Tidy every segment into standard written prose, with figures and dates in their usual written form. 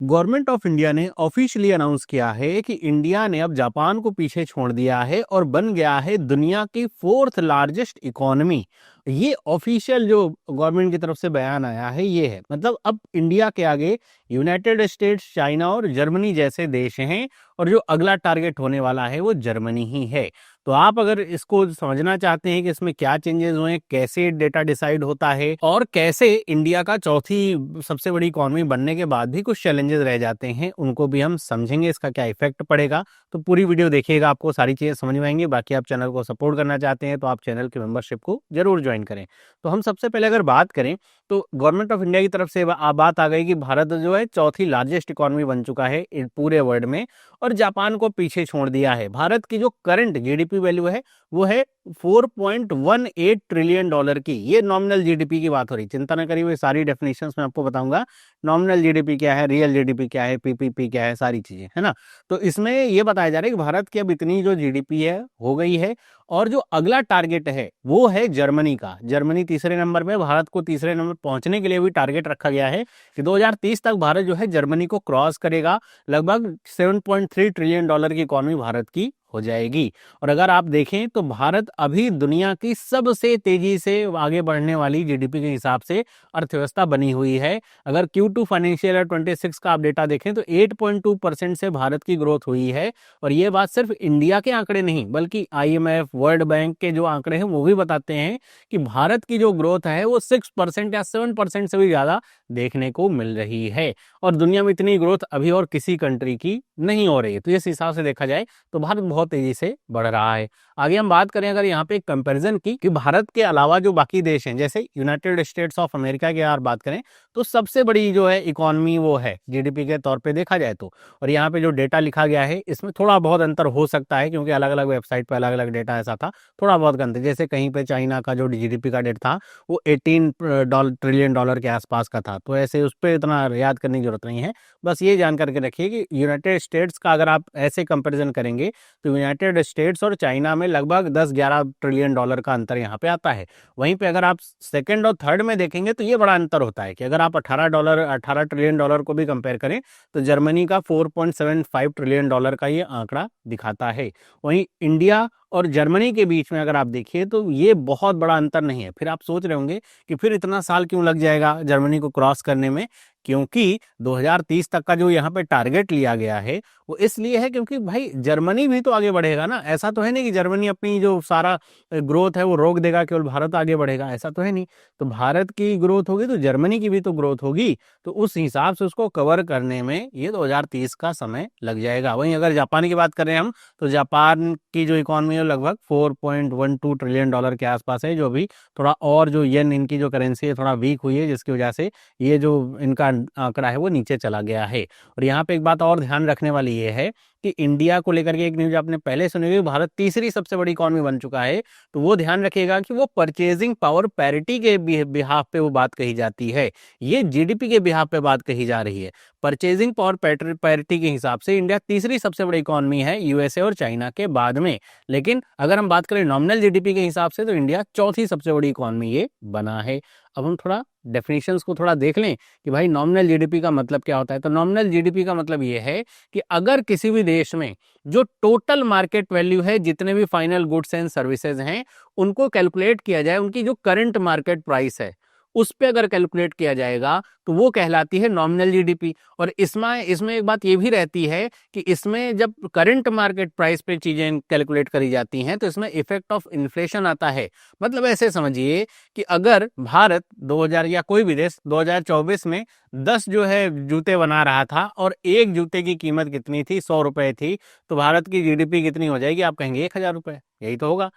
Government of India ने officially announce किया है कि इंडिया ने अब जापान को पीछे छोड़ दिया है और बन गया है दुनिया की फोर्थ लार्जेस्ट इकोनॉमी। ये ऑफिशियल जो गवर्नमेंट की तरफ से बयान आया है ये है, मतलब अब इंडिया के आगे यूनाइटेड स्टेट्स, चाइना और जर्मनी जैसे देश हैं और जो अगला टारगेट होने वाला है वो जर्मनी ही है। तो आप अगर इसको समझना चाहते हैं कि इसमें क्या चेंजेस हुए, कैसे डेटा डिसाइड होता है और कैसे इंडिया का चौथी सबसे बड़ी इकोनॉमी बनने के बाद भी कुछ चैलेंजेस रह जाते हैं, उनको भी हम समझेंगे, इसका क्या इफेक्ट पड़ेगा। तो पूरी वीडियो देखिएगा, आपको सारी चीजें समझ में आएंगी। बाकी आप चैनल को सपोर्ट करना चाहते हैं तो आप चैनल की मेंबरशिप को जरूर ज्वाइन करें। तो हम सबसे पहले अगर बात करें तो गवर्नमेंट ऑफ इंडिया की तरफ से बात आ गई कि भारत जो है चौथी लार्जेस्ट इकोनॉमी बन चुका है पूरे वर्ल्ड में और जापान को पीछे छोड़ दिया है। भारत की जो करंट जीडीपी वैल्यू है वो है 4.18 ट्रिलियन डॉलर की। ये नॉमिनल जीडीपी की बात हो रही, चिंता न करिए, सारी डेफिनेशंस मैं आपको बताऊंगा। नॉमिनल जीडीपी क्या है, रियल जीडीपी क्या है, पीपीपी क्या है, सारी चीजें है ना। तो इसमें ये बताया जा रहा है कि भारत की अब इतनी जो जीडीपी है हो गई है और जो अगला टारगेट है वो है जर्मनी का। जर्मनी तीसरे नंबर में, भारत को तीसरे नंबर पहुंचने के लिए भी टारगेट रखा गया है कि 2030 तक भारत जो है जर्मनी को क्रॉस करेगा। लगभग 7.3 ट्रिलियन डॉलर की इकोनॉमी भारत की हो जाएगी। और अगर आप देखें तो भारत अभी दुनिया की सबसे तेजी से आगे बढ़ने वाली जीडीपी के हिसाब से अर्थव्यवस्था बनी हुई है। अगर Q2 फाइनेंशियल ईयर 26 का आप डेटा देखें तो 8.2% से भारत की ग्रोथ हुई है। और ये बात सिर्फ इंडिया के आंकड़े नहीं बल्कि IMF, वर्ल्ड बैंक के जो आंकड़े हैं वो भी बताते हैं कि भारत की जो ग्रोथ है वो 6% या 7% से भी ज्यादा देखने को मिल रही है। और दुनिया में इतनी ग्रोथ अभी और किसी कंट्री की नहीं हो रही है। तो इस हिसाब से देखा जाए तो भारत बहुत तेजी से बढ़ रहा है। आगे हम बात करें अगर यहाँ पे एक कंपैरिजन की कि भारत के अलावा जो बाकी देश हैं जैसे यूनाइटेड स्टेट्स ऑफ अमेरिका की अगर बात करें तो सबसे बड़ी जो है इकोनॉमी वो है जीडीपी के तौर पे देखा जाए तो। और यहाँ पे जो डेटा लिखा गया है इसमें थोड़ा बहुत अंतर हो सकता है क्योंकि अलग अलग वेबसाइट पे अलग अलग डेटा ऐसा था, थोड़ा बहुत अंतर। जैसे कहीं पे चाइना का जो जीडीपी का डेटा था वो 18 ट्रिलियन डॉलर के आसपास का था, तो ऐसे उस पर इतना याद करने की जरूरत नहीं है। बस ये जान करके रखिए कि यूनाइटेड स्टेट्स का अगर आप ऐसे कंपेरिजन करेंगे तो यूनाइटेड स्टेट्स और चाइना में लगभग 10-11 ट्रिलियन डॉलर का अंतर यहाँ पे आता है। वहीं पे अगर आप सेकंड और थर्ड में देखेंगे तो ये बड़ा अंतर होता है कि अगर आप 18 ट्रिलियन डॉलर को भी कंपेयर करें तो जर्मनी का 4.75 ट्रिलियन डॉलर का ये आंकड़ा दिखाता है। वहीं इंडिया और जर्मनी के बीच में अगर आप देखिए तो ये बहुत बड़ा अंतर नहीं है। फिर आप सोच रहे होंगे कि फिर इतना साल क्यों लग जाएगा जर्मनी को क्रॉस करने में, क्योंकि 2030 तक का जो यहाँ पे टारगेट लिया गया है वो इसलिए है क्योंकि भाई जर्मनी भी तो आगे बढ़ेगा ना। ऐसा तो है नहीं कि जर्मनी अपनी जो सारा ग्रोथ है वो रोक देगा, केवल भारत आगे बढ़ेगा, ऐसा तो है नहीं। तो भारत की ग्रोथ होगी तो जर्मनी की भी तो ग्रोथ होगी, तो उस हिसाब से उसको कवर करने में ये 2030 का समय लग जाएगा। वहीं अगर जापान की बात करें हम तो जापान की जो इकोनॉमी है लगभग 4.12 ट्रिलियन डॉलर के आसपास है, जो भी थोड़ा और जो येन इनकी जो करेंसी है थोड़ा वीक हुई है जिसकी वजह से ये जो इनका आंकड़ा है वो नीचे चला गया है। और यहाँ पे एक बात और ध्यान रखने वाली ये है कि इंडिया को लेकर के एक न्यूज आपने पहले सुनी होगी, भारत तीसरी सबसे बड़ी इकोनॉमी बन चुका है। तो वो ध्यान रखिएगा कि वो परचेजिंग पावर पैरिटी के बिहाफ पे वो बात कही जाती है, ये जीडीपी के बिहाफ पे बात कही जा रही है। परचेजिंग पावर पैरिटी के हिसाब से इंडिया तीसरी सबसे बड़ी इकोनॉमी है यूएसए और चाइना के बाद में। लेकिन अगर हम बात करें नॉमिनल जीडीपी के हिसाब से तो इंडिया चौथी सबसे बड़ी इकोनॉमी ये बना है। अब हम थोड़ा डेफिनेशंस को थोड़ा देख लें कि भाई नॉमिनल जीडीपी का मतलब क्या होता है। तो नॉमिनल जीडीपी का मतलब ये है कि अगर किसी भी देश में जो टोटल मार्केट वैल्यू है, जितने भी फाइनल गुड्स एंड सर्विसेज हैं उनको कैलकुलेट किया जाए, उनकी जो करंट मार्केट प्राइस है उस पे अगर कैलकुलेट किया जाएगा तो वो कहलाती है नॉमिनल जीडीपी। और इसमें एक बात ये भी रहती है कि इसमें जब करंट मार्केट प्राइस पे चीजें कैलकुलेट करी जाती हैं तो इसमें इफेक्ट ऑफ इन्फ्लेशन आता है। मतलब ऐसे समझिए कि अगर भारत 2000 या कोई भी देश 2024 में 10 जो है जूते बना रहा था और एक जूते की कीमत कितनी थी, 100 रुपए थी, तो भारत की जीडीपी कितनी हो जाएगी, आप कहेंगे 1000 रुपए, यही तो होगा।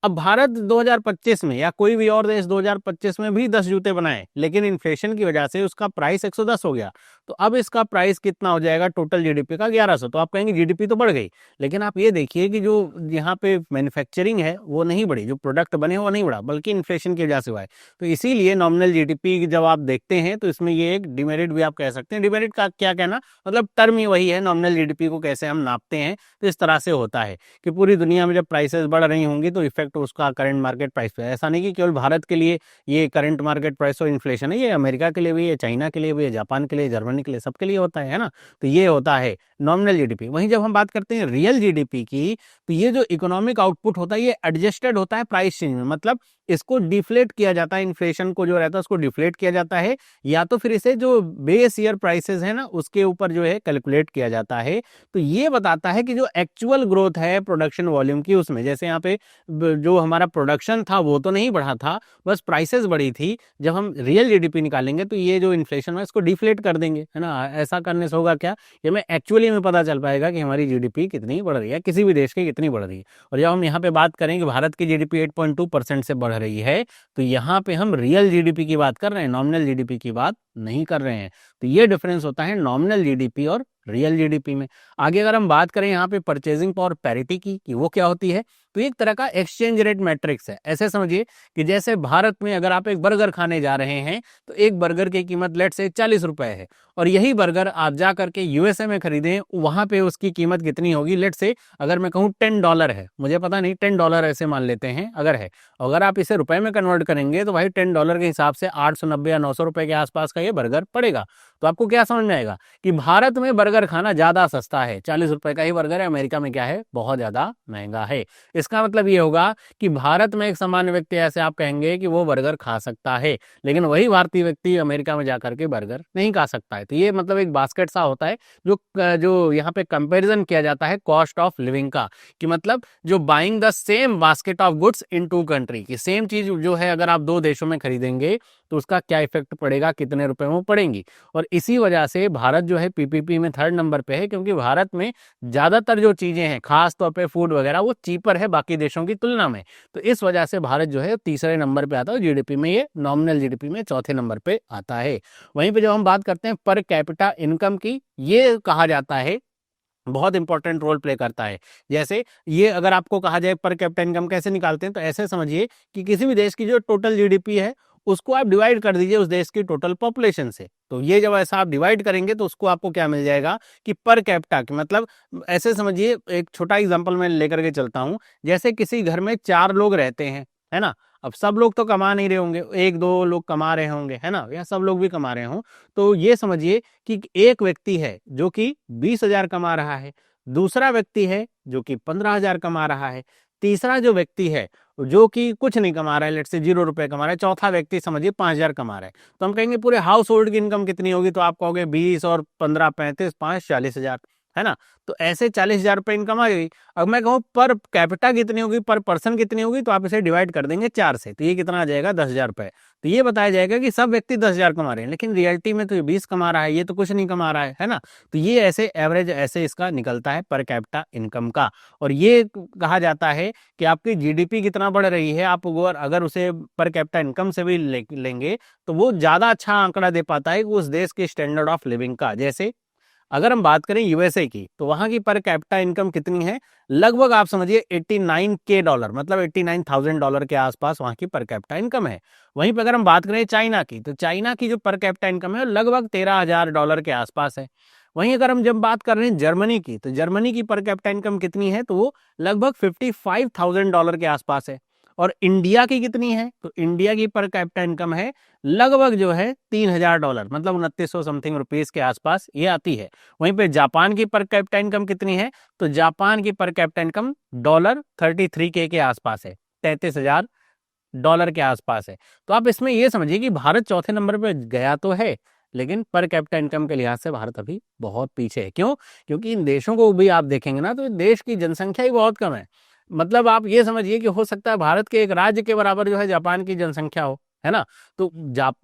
अब भारत 2025 में या कोई भी और देश 2025 में भी 10 जूते बनाए लेकिन इन्फ्लेशन की वजह से उसका प्राइस 110 हो गया, तो अब इसका प्राइस कितना हो जाएगा टोटल जीडीपी का, 1100। तो आप कहेंगे जीडीपी तो बढ़ गई, लेकिन आप ये देखिए कि जो यहाँ पे मैन्युफैक्चरिंग है वो नहीं बढ़ी, जो प्रोडक्ट बने वो नहीं बढ़ा, बल्कि इन्फ्लेशन की वजह से हुआ है। तो इसीलिए नॉमिनल जीडीपी जब आप देखते हैं तो इसमें ये एक डिमेरिट भी आप कह सकते हैं। डिमेरिट का क्या कहना, मतलब टर्म ही वही है, नॉमिनल जीडीपी को कैसे हम नापते हैं। तो इस तरह से होता है कि पूरी दुनिया में जब प्राइसेस बढ़ रही होंगी तो इफेक्ट इफेक्ट उसका करंट मार्केट प्राइस पे। ऐसा नहीं कि केवल भारत के लिए ये करंट मार्केट प्राइस और इन्फ्लेशन है, ये अमेरिका के लिए भी है, चाइना के लिए भी है, जापान के लिए, जर्मनी के लिए, सबके लिए होता है ना। तो ये होता है नॉमिनल जीडीपी। वहीं जब हम बात करते हैं रियल जीडीपी की, तो ये जो इकोनॉमिक आउटपुट होता है ये एडजस्टेड होता है प्राइस चेंज में, मतलब इसको डिफ्लेट किया जाता है, इन्फ्लेशन को जो रहता है उसको डिफ्लेट किया जाता है, या तो फिर इसे जो बेस ईयर प्राइसेस है ना उसके ऊपर जो है कैलकुलेट किया जाता है। तो ये बताता है कि जो एक्चुअल ग्रोथ है प्रोडक्शन वॉल्यूम की, उसमें जैसे यहाँ पे जो हमारा प्रोडक्शन था वो तो नहीं बढ़ा था, बस प्राइसेस बढ़ी थी। जब हम रियल जीडीपी निकालेंगे तो ये जो इन्फ्लेशन है इसको डिफ्लेट कर देंगे, है ना। ऐसा करने से होगा क्या, ये हमें एक्चुअली में पता चल पाएगा कि हमारी जीडीपी कितनी बढ़ रही है, किसी भी देश की कितनी बढ़ रही है। और जब हम यहाँ पे बात करें कि भारत की जीडीपी 8.2% से बढ़ रही है, तो यहाँ पे हम रियल जीडीपी की बात कर रहे हैं, नॉमिनल जीडीपी की बात नहीं कर रहे हैं। तो ये डिफरेंस होता है नॉमिनल जीडीपी और रियल जीडीपी में। आगे अगर हम बात करें यहाँ पे परचेजिंग पावर पैरिटी की, कि वो क्या होती है, तो एक तरह का एक्सचेंज रेट मैट्रिक्स है। ऐसे समझिए कि जैसे भारत में अगर आप एक बर्गर खाने जा रहे हैं तो एक बर्गर की कीमत लेट से 40 रुपए है, और यही बर्गर आप जा करके यूएसए में खरीदें, वहां पे उसकी कीमत कितनी होगी, लेट से अगर मैं कहूँ $10 है, मुझे पता नहीं, $10 ऐसे मान लेते हैं अगर है, अगर आप इसे रुपए में कन्वर्ट करेंगे तो भाई $10 के हिसाब से 890 या 900 रुपए के आसपास का ये बर्गर पड़ेगा। तो आपको क्या समझ में आएगा कि भारत में बर्गर खाना ज्यादा सस्ता है, 40 रुपए का ही बर्गर है, अमेरिका में क्या है, बहुत ज्यादा महंगा है। इसका मतलब ये होगा कि भारत में एक सामान्य व्यक्ति ऐसे आप कहेंगे कि वो बर्गर खा सकता है, लेकिन वही भारतीय व्यक्ति अमेरिका में जाकर के बर्गर नहीं खा सकता है। तो ये मतलब एक बास्केट सा होता है जो यहाँ पे कंपैरिजन किया जाता है कॉस्ट ऑफ लिविंग का, कि मतलब जो buying the same basket of goods in two country, की सेम चीज जो है अगर आप दो देशों में खरीदेंगे तो उसका क्या इफेक्ट पड़ेगा, कितने रुपए में पड़ेंगी। और इसी वजह से भारत जो है पीपीपी में 3rd नंबर पे है, क्योंकि भारत में ज्यादातर जो चीजें हैं खास तौर पे फूड वगैरह वो चीपर है बाकी देशों की तुलना में। तो इस वजह से भारत जो है 3रे नंबर पे आता है, जीडीपी में ये नॉमिनल जीडीपी में 4थे नंबर पे आता है। वहीं पे जब हम बात करते हैं पर कैपिटा इनकम की, ये कहा जाता है बहुत इंपॉर्टेंट रोल प्ले करता है। जैसे ये अगर आपको कहा जाए पर कैपिटा इनकम कैसे निकालते हैं, तो ऐसे समझिए कि किसी भी देश की जो टोटल जीडीपी है उसको आप डिवाइड कर दीजिए उस देश की टोटल पॉपुलेशन से। तो ये जब ऐसा आप डिवाइड करेंगे तो उसको आपको क्या मिल जाएगा कि पर कैपिटा की, मतलब ऐसे समझिए, एक छोटा एग्जांपल मैं लेकर के चलता हूं। जैसे किसी घर में 4 लोग रहते हैं, है ना। अब सब लोग तो कमा नहीं रहे होंगे, 1-2 लोग कमा रहे होंगे, है ना, या सब लोग भी कमा रहे हों। तो ये समझिए कि एक व्यक्ति है जो कि 20,000 कमा रहा है, दूसरा व्यक्ति है जो कि 15,000 कमा रहा है, तीसरा जो व्यक्ति है जो कि कुछ नहीं कमा रहा है, लेट से 0 रुपए कमा रहा है, चौथा व्यक्ति समझिए 5,000 कमा रहा है। तो हम कहेंगे पूरे हाउस होल्ड की इनकम कितनी होगी, तो आप कहोगे 20 और 15, 35, 5, 40,000, है ना। तो ऐसे 40,000 रुपए इनकम आ गई। अब मैं कहूँ पर कैपिटा कितनी होगी, पर पर्सन कितनी होगी, तो आप इसे डिवाइड कर देंगे 4 से, तो ये कितना आ जाएगा, 10,000 रुपए। तो ये बताया जाएगा कि सब व्यक्ति 10,000 कमा रहे हैं, लेकिन रियलिटी में तो ये 20 कमा रहा है, ये तो कुछ नहीं कमा रहा है ना। तो ये ऐसे एवरेज ऐसे इसका निकलता है पर कैपिटा इनकम का। और ये कहा जाता है कि आपकी जीडीपी कितना बढ़ रही है, आप अगर उसे पर कैपिटा इनकम से भी लेंगे तो वो ज्यादा अच्छा आंकड़ा दे पाता है उस देश के स्टैंडर्ड ऑफ लिविंग का। जैसे अगर हम बात करें यूएसए की, तो वहां की पर कैपिटा इनकम कितनी है, लगभग आप समझिए $89K, मतलब $89,000 के आसपास वहां की पर कैपिटा इनकम है। वहीं पर अगर हम बात करें चाइना की, तो चाइना की जो पर कैपिटा इनकम है लगभग $13,000 के आसपास है। वहीं अगर हम जब बात कर रहे हैं जर्मनी की, तो जर्मनी की पर कैपिटा इनकम कितनी है, तो वो लगभग $55,000 के आसपास है। और इंडिया की कितनी है, तो इंडिया की पर कैपिटा इनकम है लगभग जो है $3,000, मतलब 2900 समथिंग रुपीस के आसपास ये आती है। वहीं पे जापान की पर कैपिटा इनकम कितनी है, तो जापान की पर कैपिटा इनकम $33K के आसपास है, $33,000 के आसपास है। तो आप इसमें ये समझिए कि भारत 4थे नंबर पे गया तो है, लेकिन पर कैपिटा इनकम के लिहाज से भारत अभी बहुत पीछे है। क्यों, क्योंकि इन देशों को भी आप देखेंगे ना तो देश की जनसंख्या ही बहुत कम है। मतलब आप ये समझिए कि हो सकता है भारत के एक राज्य के बराबर जो है जापान की जनसंख्या हो, है ना। तो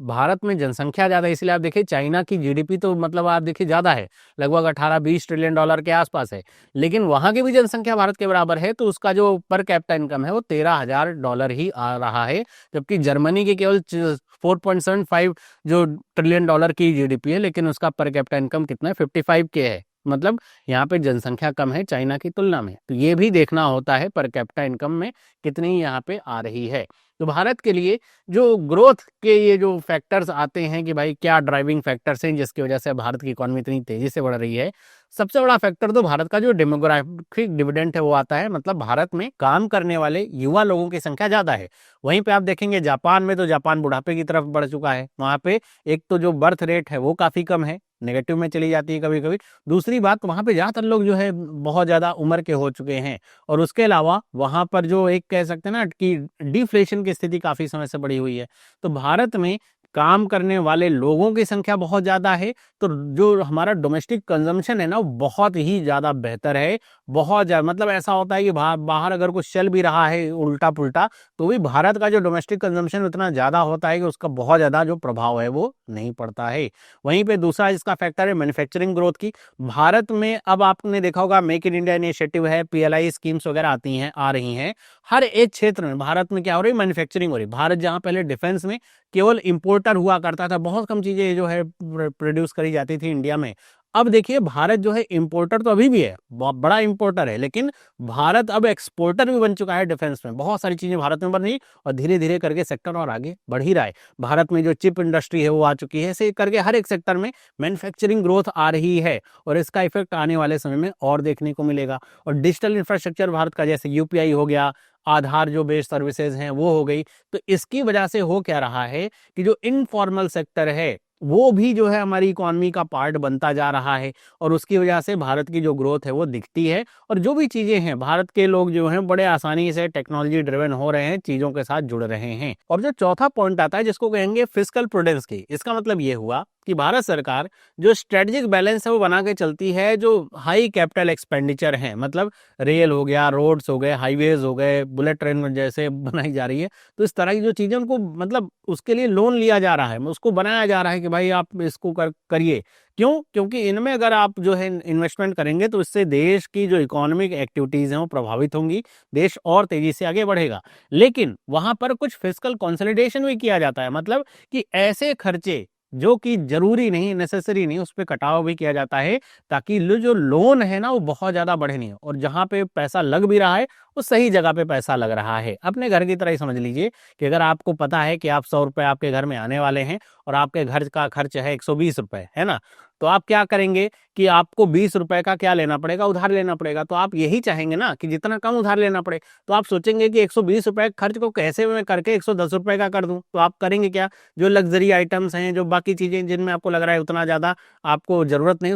भारत में जनसंख्या ज्यादा है, इसलिए आप देखिए चाइना की जीडीपी तो मतलब आप देखिए ज्यादा है, लगभग 18-20 ट्रिलियन डॉलर के आसपास है, लेकिन वहां की भी जनसंख्या भारत के बराबर है, तो उसका जो पर कैपिटा इनकम है वो $13,000 ही आ रहा है। जबकि जर्मनी की केवल 4.75 जो ट्रिलियन डॉलर की जीडीपी है, लेकिन उसका पर कैपिटा इनकम कितना है, 55K है। मतलब यहाँ पे जनसंख्या कम है चाइना की तुलना में। तो ये भी देखना होता है पर कैपिटा इनकम में कितनी यहाँ पे आ रही है। तो भारत के लिए जो ग्रोथ के ये जो फैक्टर्स आते हैं कि भाई क्या ड्राइविंग फैक्टर्स हैं जिसकी वजह से भारत की इकोनॉमी इतनी तेजी से बढ़ रही है, सबसे बड़ा फैक्टर तो भारत का जो डेमोग्राफिक डिविडेंड है वो आता है। मतलब भारत में काम करने वाले युवा लोगों की संख्या ज्यादा है। वहीं पे आप देखेंगे जापान में, तो जापान बुढ़ापे की तरफ बढ़ चुका है। वहां पे एक तो जो बर्थ रेट है वो काफी कम है, नेगेटिव में चली जाती है कभी कभी। दूसरी बात, वहां पे ज्यादातर लोग जो है बहुत ज्यादा उम्र के हो चुके हैं। और उसके अलावा वहां पर जो एक कह सकते हैं ना कि डिफ्लेशन की स्थिति काफी समय से बढ़ी हुई है। तो भारत में काम करने वाले लोगों की संख्या बहुत ज्यादा है, तो जो हमारा डोमेस्टिक कंजम्पशन है ना वो बहुत ही ज्यादा बेहतर है। बहुत ज्यादा, मतलब ऐसा होता है कि बाहर अगर कुछ चल भी रहा है उल्टा पुल्टा, तो भी भारत का जो डोमेस्टिक कंजम्पशन उतना ज्यादा होता है कि उसका बहुत ज्यादा जो प्रभाव है वो नहीं पड़ता है। वहीं पे दूसरा इसका फैक्टर है मैन्युफैक्चरिंग ग्रोथ की। भारत में अब आपने देखा होगा मेक इन इंडिया इनिशिएटिव है, पीएलआई स्कीम्स वगैरह आती हैं, आ रही हैं। हर एक क्षेत्र में भारत में क्या हो रही है, मैन्युफैक्चरिंग हो रही है। भारत जहां पहले डिफेंस में केवल इंपोर्टर हुआ करता था, बहुत कम चीजें जो है प्रोड्यूस करी जाती थी इंडिया में, अब देखिए भारत जो है इंपोर्टर तो अभी भी है, बहुत बड़ा इंपोर्टर है, लेकिन भारत अब एक्सपोर्टर भी बन चुका है डिफेंस में। बहुत सारी चीजें भारत में बन रही और धीरे धीरे करके सेक्टर और आगे बढ़ ही रहा है। भारत में जो चिप इंडस्ट्री है वो आ चुकी है, ऐसे करके हर एक सेक्टर में मैन्युफैक्चरिंग ग्रोथ आ रही है और इसका इफेक्ट आने वाले समय में और देखने को मिलेगा। और डिजिटल इंफ्रास्ट्रक्चर भारत का, जैसे यूपीआई हो गया, आधार जो बेस्ड सर्विसेज हैं वो हो गई, तो इसकी वजह से हो क्या रहा है कि जो इनफॉर्मल सेक्टर है वो भी जो है हमारी इकोनॉमी का पार्ट बनता जा रहा है और उसकी वजह से भारत की जो ग्रोथ है वो दिखती है। और जो भी चीजें हैं, भारत के लोग जो हैं बड़े आसानी से टेक्नोलॉजी ड्रिवन हो रहे हैं, चीजों के साथ जुड़ रहे हैं। और जो चौथा पॉइंट आता है जिसको कहेंगे फिस्कल प्रूडेंस की, इसका मतलब ये हुआ कि भारत सरकार जो स्ट्रेटेजिक बैलेंस है वो बना के चलती है। जो हाई कैपिटल एक्सपेंडिचर है, मतलब रेल हो गया, रोड्स हो गए, हाईवेज हो गए, बुलेट ट्रेन जैसे बनाई जा रही है, तो इस तरह की जो चीजें उनको मतलब उसके लिए लोन लिया जा रहा है, उसको बनाया जा रहा है कि भाई आप इसको करिए। क्यों? क्योंकि इनमें अगर आप जो है इन्वेस्टमेंट करेंगे तो इससे देश की जो इकोनॉमिक एक्टिविटीज हैं वो प्रभावित होंगी, देश और तेजी से आगे बढ़ेगा। लेकिन वहां पर कुछ फिस्कल कंसोलिडेशन भी किया जाता है, मतलब कि ऐसे खर्चे जो कि जरूरी नहीं, नेसेसरी नहीं, उस पर कटाव भी किया जाता है, ताकि जो लोन है ना वो बहुत ज्यादा बढ़े नहीं, और जहां पे पैसा लग भी रहा है वो सही जगह पे पैसा लग रहा है। अपने घर की तरह ही समझ लीजिए कि अगर आपको पता है कि आप 100 रुपए आपके घर में आने वाले हैं और आपके घर का खर्च है 120 रुपए, है ना, तो आप क्या करेंगे कि आपको 20 रुपए का क्या लेना पड़ेगा, उधार लेना पड़ेगा। तो आप यही चाहेंगे ना कि जितना कम उधार लेना पड़े, तो आप सोचेंगे कि 120 रुपए खर्च को कैसे मैं करके 110 रुपए का कर दूं। तो आप करेंगे क्या, जो लग्जरी आइटम्स हैं, जो बाकी चीजें जिनमें आपको लग रहा है उतना ज्यादा आपको जरूरत नहीं,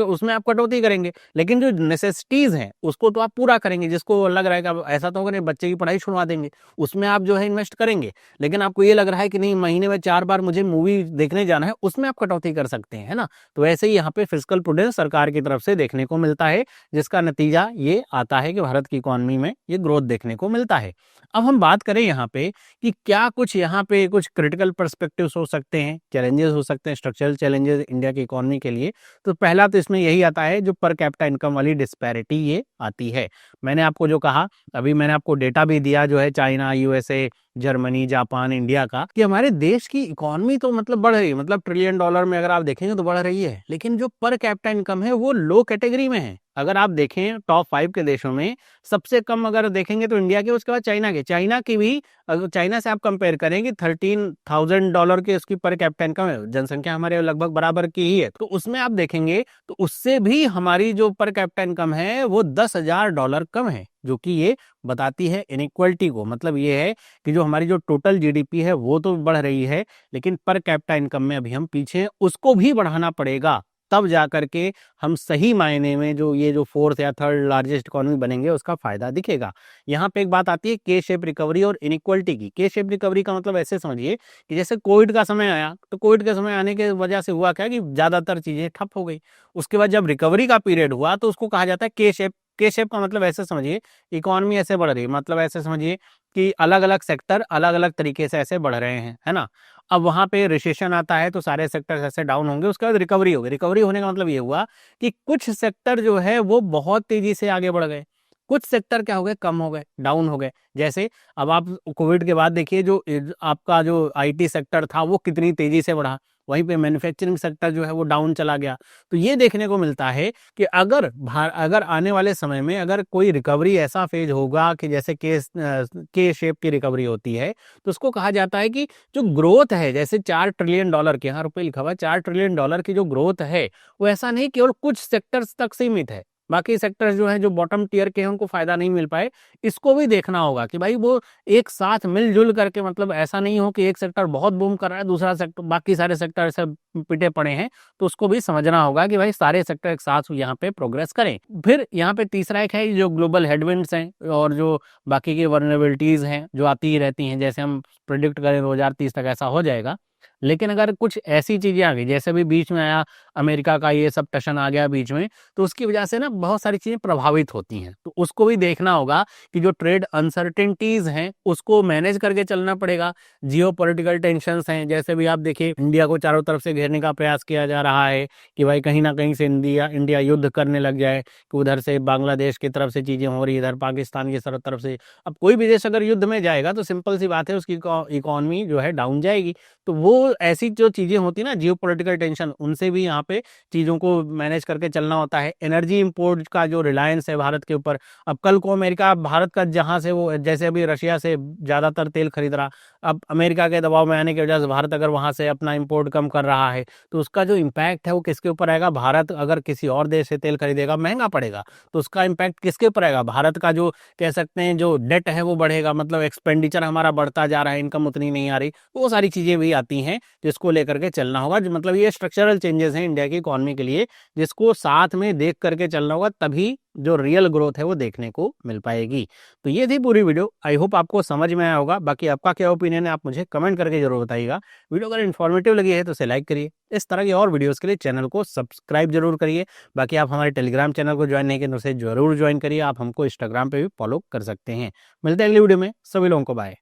उसमें आप कटौती करेंगे। लेकिन जो नेसेसिटीज हैं उसको तो आप पूरा करेंगे, जिसको लग रहा है कि ऐसा तो होगा नहीं बच्चे की पढ़ाई छुड़वा देंगे, उसमें आप जो है इन्वेस्ट करेंगे। लेकिन आपको ये लग रहा है कि नहीं, महीने में 4 बार मुझे मूवी देखने जाना है, उसमें आप कटौती कर सकते हैं, है ना। तो ऐसे ही यहाँ पे फिस्कल प्रूडेंस सरकार की तरफ से देखने को मिलता है, जिसका नतीजा ये आता है कि भारत की इकोनॉमी में ये ग्रोथ देखने को मिलता है। अब हम बात करें यहाँ पे कि क्या कुछ यहाँ पे कुछ क्रिटिकल पर्सपेक्टिव्स हो सकते हैं, चैलेंजेस हो सकते हैं, स्ट्रक्चरल चैलेंजेस इंडिया की इकोनॉमी के लिए। तो पहला तो इसमें यही आता है, जो पर कैपिटा इनकम वाली डिस्पैरिटी ये आती है। मैंने आपको जो कहा, अभी मैंने आपको डेटा भी दिया जो है China, USA, Germany, Japan, India का, कि हमारे देश की इकोनॉमी तो मतलब बढ़ रही है, मतलब ट्रिलियन डॉलर में अगर आप देखेंगे तो बढ़ रही है, लेकिन जो पर कैपिटा इनकम है वो लो कैटेगरी में है। अगर आप देखें टॉप 5 के देशों में सबसे कम अगर देखेंगे तो इंडिया के, उसके बाद चाइना के। चाइना की भी, अगर चाइना से आप कंपेयर करेंगे, $13,000 के उसकी पर कैपिटा इनकम है, जनसंख्या हमारे लगभग बराबर की ही है, तो उसमें आप देखेंगे तो उससे भी हमारी जो पर कैपिटा इनकम है वो $10,000 कम है, जो कि ये बताती है इनइक्वलिटी को। मतलब ये है कि जो हमारी जो टोटल जीडीपी है वो तो बढ़ रही है, लेकिन पर कैपिटा इनकम में अभी हम पीछे हैं, उसको भी बढ़ाना पड़ेगा, तब जाकर के हम सही मायने में जो ये जो फोर्थ या थर्ड लार्जेस्ट इकोनॉमी बनेंगे उसका फायदा दिखेगा। यहाँ पे एक बात आती है के शेप रिकवरी और इनइक्वलिटी की। के शेप रिकवरी का मतलब ऐसे समझिए कि जैसे कोविड का समय आया, तो कोविड के समय आने के वजह से हुआ क्या कि ज्यादातर चीजें ठप हो गई। उसके बाद जब रिकवरी का पीरियड हुआ तो उसको कहा जाता है के शेप। के शेप का मतलब ऐसे समझिए, इकोनॉमी ऐसे बढ़ रही है, मतलब ऐसे समझिए कि अलग अलग सेक्टर अलग अलग तरीके से ऐसे बढ़ रहे हैं, है ना। अब वहां पे रिसेशन आता है तो सारे सेक्टर्स ऐसे डाउन होंगे, उसके बाद रिकवरी होगी। रिकवरी होने का मतलब ये हुआ कि कुछ सेक्टर जो है वो बहुत तेजी से आगे बढ़ गए, कुछ सेक्टर क्या हो गए, कम हो गए, डाउन हो गए। जैसे अब आप कोविड के बाद देखिए जो आपका जो आईटी सेक्टर था वो कितनी तेजी से बढ़ा, वहीं पे मैन्युफैक्चरिंग सेक्टर जो है वो डाउन चला गया। तो ये देखने को मिलता है कि अगर आने वाले समय में अगर कोई रिकवरी ऐसा फेज होगा कि जैसे के शेप की रिकवरी होती है, तो उसको कहा जाता है कि जो ग्रोथ है, जैसे $4 ट्रिलियन की, यहाँ रुपए लिखा हुआ है, $4 ट्रिलियन की जो ग्रोथ है, वो ऐसा नहीं केवल कुछ सेक्टर्स तक सीमित है। बाकी सेक्टर्स जो हैं, जो बॉटम टियर के हैं, उनको फायदा नहीं मिल पाए। इसको भी देखना होगा कि भाई वो एक साथ मिलजुल करके, मतलब ऐसा नहीं हो कि एक सेक्टर बहुत बूम कर रहा है, दूसरा सेक्टर, बाकी सारे सेक्टर ऐसे पिटे पड़े हैं। तो उसको भी समझना होगा कि भाई सारे सेक्टर एक साथ यहाँ पे प्रोग्रेस करें। फिर यहाँ पे तीसरा एक है जो ग्लोबल हेडविंड्स हैं और जो बाकी की वर्नरेबिलिटीज हैं जो आती ही रहती हैं। जैसे हम प्रिडिक्ट करें 2030 तक ऐसा हो जाएगा, लेकिन अगर कुछ ऐसी चीजें आ गई, जैसे अभी बीच में आया अमेरिका का ये सब टशन आ गया बीच में, तो उसकी वजह से ना बहुत सारी चीजें प्रभावित होती हैं। तो उसको भी देखना होगा कि जो ट्रेड अनसर्टेनिटीज हैं उसको मैनेज करके चलना पड़ेगा। जियो पॉलिटिकल टेंशंस हैं, जैसे भी आप देखिए इंडिया को चारों तरफ से घेरने का प्रयास किया जा रहा है कि भाई कहीं ना कहीं से इंडिया युद्ध करने लग जाए, कि उधर से बांग्लादेश की तरफ से चीजें हो रही है, इधर पाकिस्तान की तरफ से। अब कोई भी देश अगर युद्ध में जाएगा तो सिंपल सी बात है, उसकी इकोनॉमी जो है डाउन जाएगी। तो वो ऐसी जो चीजें होती है ना, जियो पॉलिटिकल टेंशन, उनसे भी यहाँ पे चीजों को मैनेज करके चलना होता है। एनर्जी इंपोर्ट का जो रिलायंस है भारत के ऊपर, अब कल को अमेरिका भारत का जहां से वो, जैसे अभी रशिया से ज्यादातर तेल खरीद रहा, अब अमेरिका के दबाव में आने की वजह से भारत अगर वहां से अपना इंपोर्ट कम कर रहा है, तो उसका जो इम्पैक्ट है वो किसके ऊपर आएगा? भारत अगर किसी और देश से तेल खरीदेगा, महंगा पड़ेगा, तो उसका इम्पैक्ट किसके ऊपर आएगा? भारत का जो कह सकते हैं जो डेट है वो बढ़ेगा, मतलब एक्सपेंडिचर हमारा बढ़ता जा रहा है, इनकम उतनी नहीं आ रही। वो सारी चीजें भी आती हैं जिसको लेकर के चलना होगा। मतलब ये स्ट्रक्चरल चेंजेस हैं इंडिया की इकोनॉमी के लिए, जिसको साथ में देख करके चलना होगा, तभी जो रियल ग्रोथ है वो देखने को मिल पाएगी। तो ये थी पूरी वीडियो, आई होप आपको समझ में आया होगा। बाकी आपका क्या ओपिनियन है आप मुझे कमेंट करके जरूर बताइएगा। वीडियो अगर इन्फॉर्मेटिव लगी है तो इसे लाइक करिए। इस तरह की और वीडियोस के लिए चैनल को सब्सक्राइब जरूर करिए। बाकी आप हमारे टेलीग्राम चैनल को ज्वाइन नहीं किए तो उसे जरूर ज्वाइन करिए। आप हमको इंस्टाग्राम पे भी फॉलो कर सकते हैं। मिलते हैं अगली वीडियो में, सभी लोगों को बाय।